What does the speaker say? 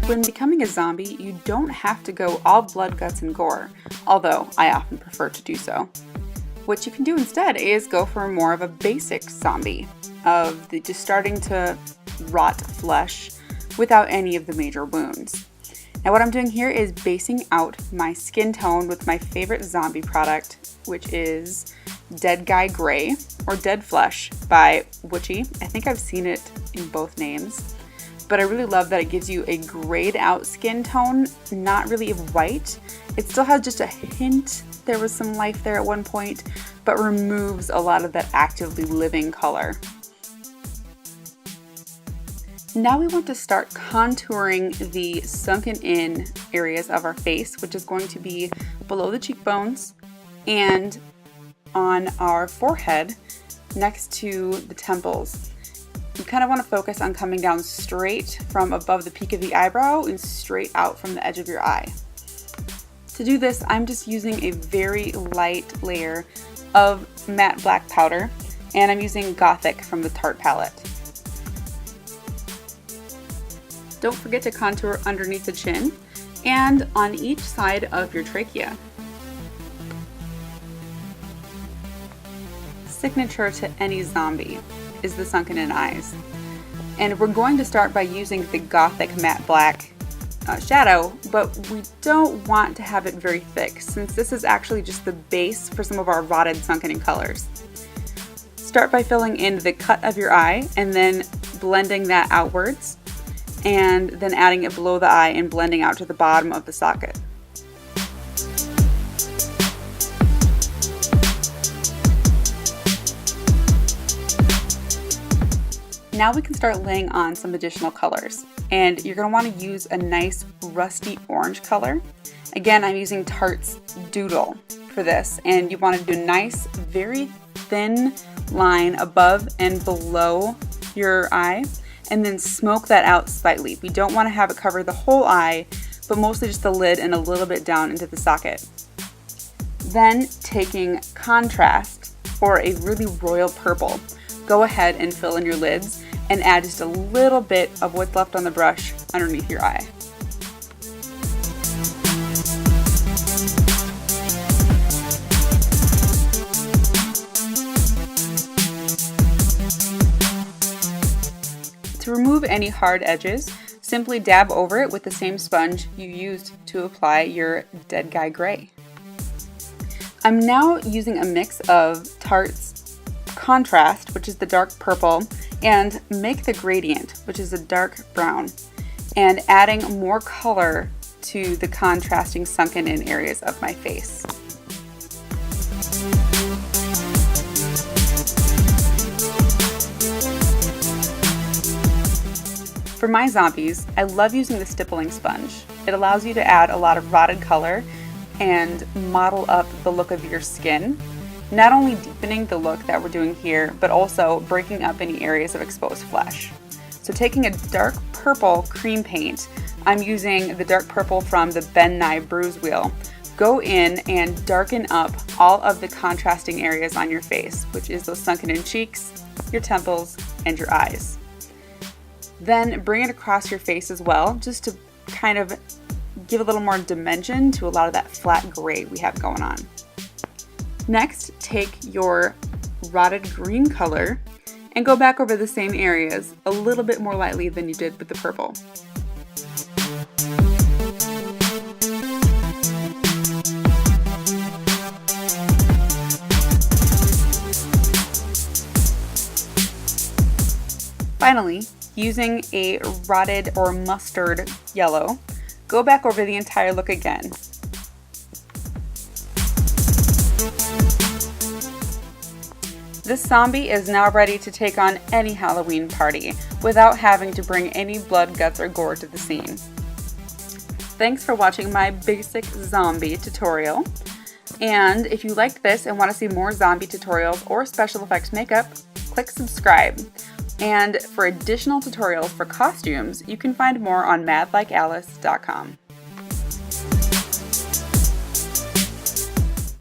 When becoming a zombie, you don't have to go all blood, guts, and gore, although I often prefer to do so. What you can do instead is go for more of a basic zombie, of just starting to rot flesh without any of the major wounds. Now what I'm doing here is basing out my skin tone with my favorite zombie product, which is Dead Guy Gray, or Dead Flesh by Woochie. I think I've seen it in both names. But I really love that it gives you a grayed out skin tone, not really of white. It still has just a hint, there was some life there at one point, but removes a lot of that actively living color. Now we want to start contouring the sunken in areas of our face, which is going to be below the cheekbones and on our forehead next to the temples. You kind of want to focus on coming down straight from above the peak of the eyebrow and straight out from the edge of your eye. To do this, I'm just using a very light layer of matte black powder, and I'm using Gothic from the Tarte palette. Don't forget to contour underneath the chin and on each side of your trachea. Signature to any zombie is the sunken in eyes. And we're going to start by using the Gothic matte black shadow, but we don't want to have it very thick since this is actually just the base for some of our rotted sunken in colors. Start by filling in the cut of your eye and then blending that outwards, and then adding it below the eye and blending out to the bottom of the socket. Now we can start laying on some additional colors, and you're going to want to use a nice rusty orange color. Again, I'm using Tarte's Doodle for this, and you want to do a nice, very thin line above and below your eye, and then smoke that out slightly. We don't want to have it cover the whole eye, but mostly just the lid and a little bit down into the socket. Then taking contrast, or a really royal purple, go ahead and fill in your lids and add just a little bit of what's left on the brush underneath your eye. To remove any hard edges, simply dab over it with the same sponge you used to apply your Dead Guy Gray. I'm now using a mix of Tarte's Contrast, which is the dark purple, and Make the Gradient, which is a dark brown, and adding more color to the contrasting sunken in areas of my face. For my zombies, I love using the stippling sponge. It allows you to add a lot of rotted color and model up the look of your skin, not only deepening the look that we're doing here, but also breaking up any areas of exposed flesh. So taking a dark purple cream paint, I'm using the dark purple from the Ben Nye Bruise Wheel. Go in and darken up all of the contrasting areas on your face, which is those sunken in cheeks, your temples, and your eyes. Then bring it across your face as well, just to kind of give a little more dimension to a lot of that flat gray we have going on. Next, take your rotted green color and go back over the same areas a little bit more lightly than you did with the purple. Finally, using a rotted or mustard yellow, go back over the entire look again. This zombie is now ready to take on any Halloween party without having to bring any blood, guts, or gore to the scene. Thanks for watching my basic zombie tutorial. And if you liked this and want to see more zombie tutorials or special effects makeup, click subscribe. And for additional tutorials for costumes, you can find more on madlikealice.com.